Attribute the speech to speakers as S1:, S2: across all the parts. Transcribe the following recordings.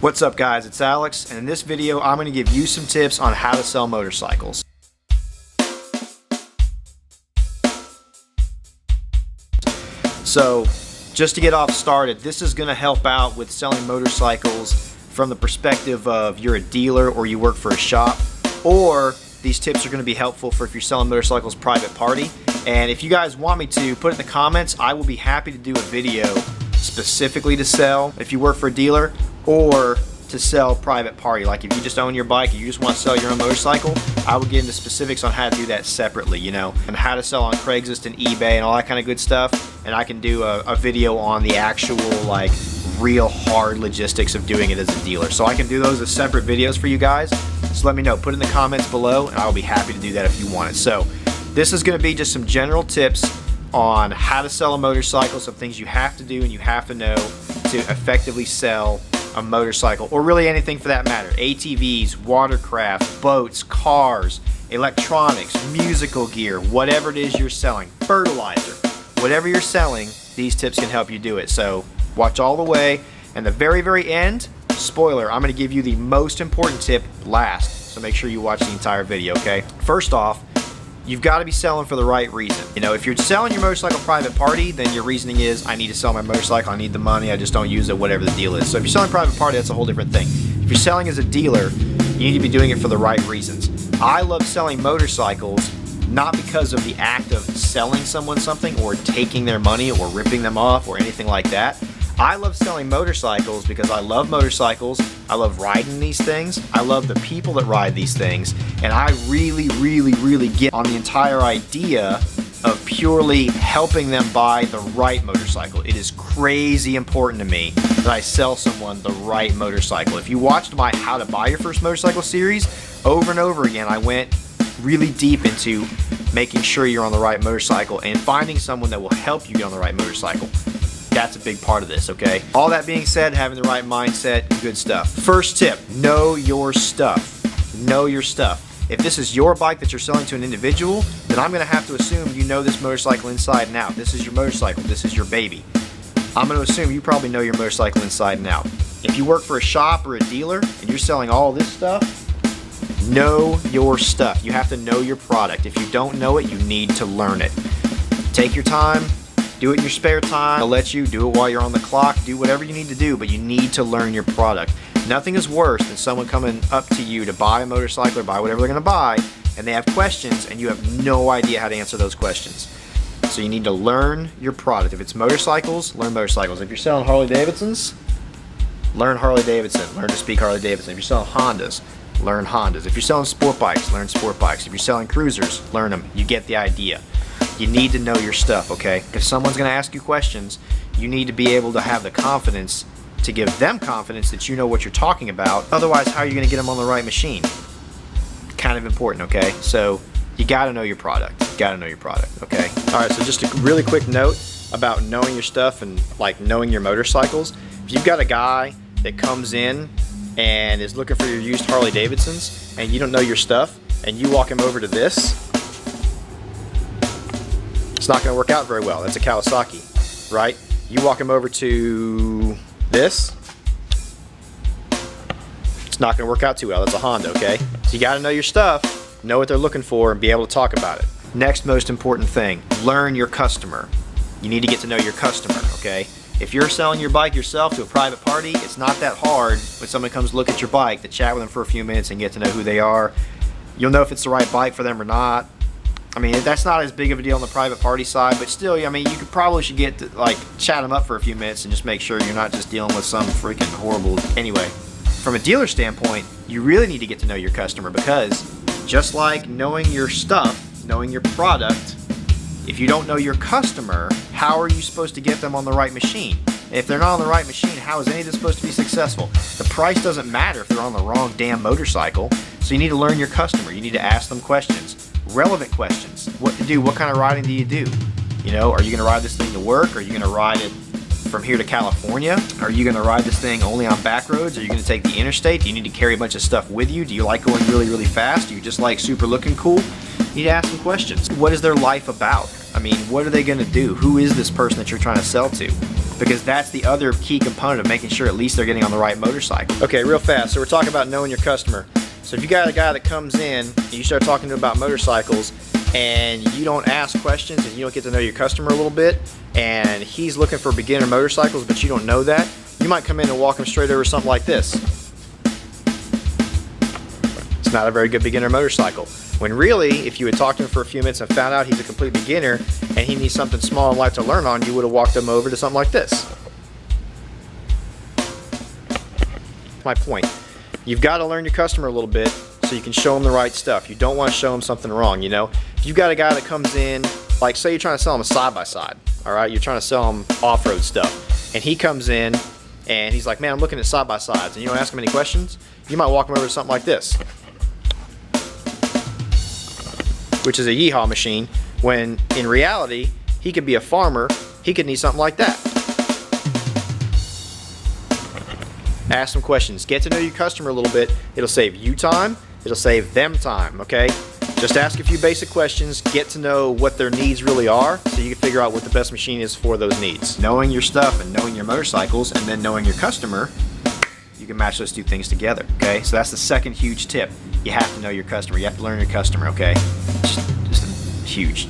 S1: What's up guys, it's Alex, and in this video I'm going to give you some tips on how to sell motorcycles. So just to get off started, this is going to help out with selling motorcycles from the perspective of you're a dealer or you work for a shop, or these tips are going to be helpful for if you're selling motorcycles private party. And if you guys want me to, put it in the comments. I will be happy to do a video specifically to sell if you work for a dealer or to sell private party. Like if you just own your bike and you just want to sell your own motorcycle, I will get into specifics on how to do that separately, you know, and how to sell on Craigslist and eBay and all that kind of good stuff. And I can do a video on the actual like real hard logistics of doing it as a dealer. So I can do those as separate videos for you guys. So let me know, put it in the comments below, and I'll be happy to do that if you want it. So this is going to be just some general tips on how to sell a motorcycle, some things you have to do and you have to know to effectively sell a motorcycle, or really anything for that matter. ATVs, watercraft, boats, cars, electronics, musical gear, whatever it is you're selling, fertilizer, whatever you're selling, these tips can help you do it. So watch all the way, and the very end, spoiler, I'm going to give you the most important tip last, so make sure you watch the entire video, okay? First off, you've got to be selling for the right reason. You know, if you're selling your motorcycle private party, then your reasoning is, I need to sell my motorcycle, I need the money, I just don't use it, whatever the deal is. So if you're selling private party, that's a whole different thing. If you're selling as a dealer, you need to be doing it for the right reasons. I love selling motorcycles not because of the act of selling someone something or taking their money or ripping them off or anything like that. I love selling motorcycles because I love motorcycles, I love riding these things, I love the people that ride these things, and I really get on the entire idea of purely helping them buy the right motorcycle. It is crazy important to me that I sell someone the right motorcycle. If you watched my How to Buy Your First Motorcycle series, over and over again I went really deep into making sure you're on the right motorcycle and finding someone that will help you get on the right motorcycle. That's a big part of this, okay? All that being said, having the right mindset, good stuff. First tip, know your stuff. Know your stuff. If this is your bike that you're selling to an individual, then I'm gonna have to assume you know this motorcycle inside and out. This is your motorcycle, this is your baby. I'm gonna assume you probably know your motorcycle inside and out. If you work for a shop or a dealer and you're selling all this stuff, know your stuff. You have to know your product. If you don't know it, you need to learn it. Take your time. Do it in your spare time. I'll let you do it while you're on the clock. Do whatever you need to do, but you need to learn your product. Nothing is worse than someone coming up to you to buy a motorcycle or buy whatever they're going to buy, and they have questions and you have no idea how to answer those questions. So you need to learn your product. If it's motorcycles, learn motorcycles. If you're selling Harley Davidsons, learn Harley Davidson. Learn to speak Harley Davidson. If you're selling Hondas, learn Hondas. If you're selling sport bikes, learn sport bikes. If you're selling cruisers, learn them. You get the idea. You need to know your stuff, okay? If someone's going to ask you questions, you need to be able to have the confidence to give them confidence that you know what you're talking about. Otherwise, how are you going to get them on the right machine? Kind of important, okay? So you got to know your product. You got to know your product, okay? All right, so just a really quick note about knowing your stuff and like knowing your motorcycles. If you've got a guy that comes in and is looking for your used Harley Davidsons and you don't know your stuff and you walk him over to this, it's not going to work out very well. That's a Kawasaki, right? You walk him over to this, it's not going to work out too well. That's a Honda, okay? So you got to know your stuff, know what they're looking for, and be able to talk about it. Next most important thing, learn your customer. You need to get to know your customer, okay? If you're selling your bike yourself to a private party, it's not that hard when someone comes look at your bike to chat with them for a few minutes and get to know who they are. You'll know if it's the right bike for them or not. I mean, that's not as big of a deal on the private party side, but still, I mean, you probably should get to, like, chat them up for a few minutes and just make sure you're not just dealing with some freaking horrible... Anyway, from a dealer standpoint, you really need to get to know your customer, because just like knowing your stuff, knowing your product, if you don't know your customer, how are you supposed to get them on the right machine? If they're not on the right machine, how is any of this supposed to be successful? The price doesn't matter if they're on the wrong damn motorcycle, so you need to learn your customer. You need to ask them questions. Relevant questions. What to do? What kind of riding do you do? You know, are you going to ride this thing to work? Are you going to ride it from here to California? Are you going to ride this thing only on back roads? Are you going to take the interstate? Do you need to carry a bunch of stuff with you? Do you like going really fast? Do you just like super looking cool? You need to ask some questions. What is their life about? I mean, what are they going to do? Who is this person that you're trying to sell to? because that's the other key component of making sure at least they're getting on the right motorcycle. Okay, real fast. So we're talking about knowing your customer. So if you got a guy that comes in and you start talking to him about motorcycles and you don't ask questions and you don't get to know your customer a little bit, and he's looking for beginner motorcycles but you don't know that, you might come in and walk him straight over something like this. It's not a very good beginner motorcycle. When really, if you had talked to him for a few minutes and found out he's a complete beginner and he needs something small and light to learn on, you would have walked him over to something like this. My point. You've got to learn your customer a little bit so you can show them the right stuff. You don't want to show them something wrong, you know? If you've got a guy that comes in, like say you're trying to sell him a side-by-side, all right? You're trying to sell him off-road stuff. And he comes in and he's like, man, I'm looking at side-by-sides. And you don't ask him any questions, you might walk him over to something like this, which is a yeehaw machine, when in reality, he could be a farmer, he could need something like that. Ask some questions. Get to know your customer a little bit. It'll save you time, it'll save them time, okay? Just ask a few basic questions, get to know what their needs really are, so you can figure out what the best machine is for those needs. Knowing your stuff and knowing your motorcycles and then knowing your customer, you can match those two things together, okay? So that's the second huge tip. You have to know your customer. You have to learn your customer, okay? Just huge,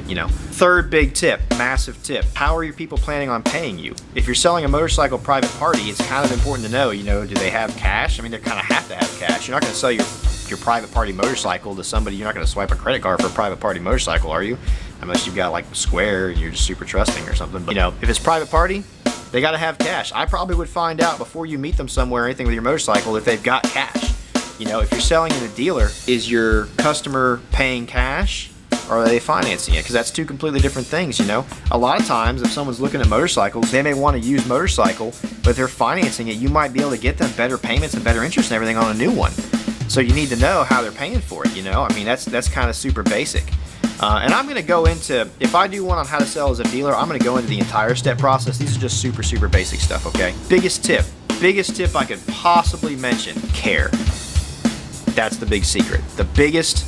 S1: you know. Third big tip, massive tip. How are your people planning on paying you? If you're selling a motorcycle private party, it's kind of important to know, you know, do they have cash? I mean, they kind of have to have cash. You're not going to sell your private party motorcycle to somebody. You're not going to swipe a credit card for a private party motorcycle, are you? Unless you've got like Square and you're just super trusting or something. But, you know, if it's private party, they got to have cash. I probably would find out before you meet them somewhere or anything with your motorcycle if they've got cash. You know, if you're selling in a dealer, is your customer paying cash or are they financing it? Because that's two completely different things, you know. A lot of times, if someone's looking at motorcycles, they may want to use motorcycle, but they're financing it. You might be able to get them better payments and better interest and everything on a new one. So you need to know how they're paying for it, you know. I mean, that's kind of super basic. And I'm going to go into, if I do one on how to sell as a dealer, I'm going to go into the entire step process. These are just super, super basic stuff, okay? Biggest tip I could possibly mention, care. That's the big secret. The biggest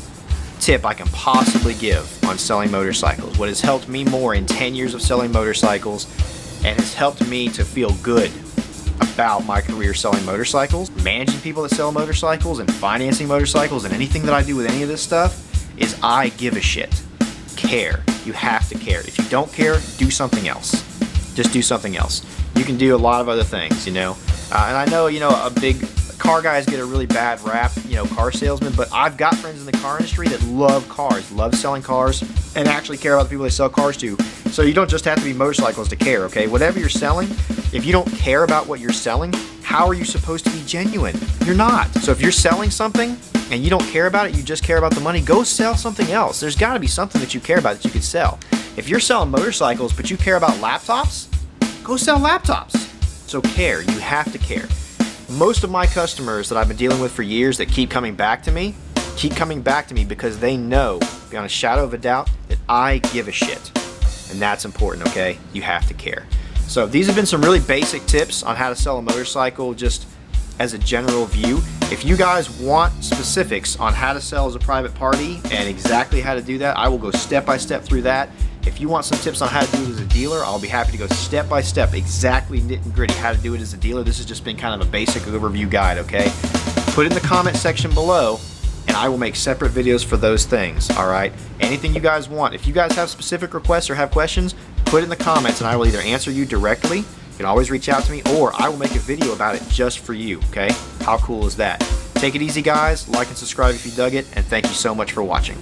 S1: tip I can possibly give on selling motorcycles. What has helped me more in 10 years of selling motorcycles and has helped me to feel good about my career selling motorcycles, managing people that sell motorcycles and financing motorcycles and anything that I do with any of this stuff is I give a shit. Care. You have to care. If you don't care, do something else. Just do something else. You can do a lot of other things, you know. And I know, you know, a big car guys get a really bad rap, you know, car salesmen, but I've got friends in the car industry that love cars, love selling cars, and actually care about the people they sell cars to. So you don't just have to be motorcycles to care, okay? Whatever you're selling, if you don't care about what you're selling, how are you supposed to be genuine? You're not. So if you're selling something and you don't care about it, you just care about the money, go sell something else. There's got to be something that you care about that you could sell. If you're selling motorcycles but you care about laptops, go sell laptops. So care. You have to care. Most of my customers that I've been dealing with for years that keep coming back to me because they know, beyond a shadow of a doubt, that I give a shit. And that's important, okay? You have to care. So these have been some really basic tips on how to sell a motorcycle just as a general view. If you guys want specifics on how to sell as a private party and exactly how to do that, I will go step by step through that. If you want some tips on how to do it as a dealer, I'll be happy to go step by step, exactly nit and gritty how to do it as a dealer. This has just been kind of a basic overview guide, okay? Put it in the comment section below and I will make separate videos for those things, all right? Anything you guys want. If you guys have specific requests or have questions, put it in the comments and I will either answer you directly, you can always reach out to me, or I will make a video about it just for you, okay? How cool is that? Take it easy, guys. Like and subscribe if you dug it, and thank you so much for watching.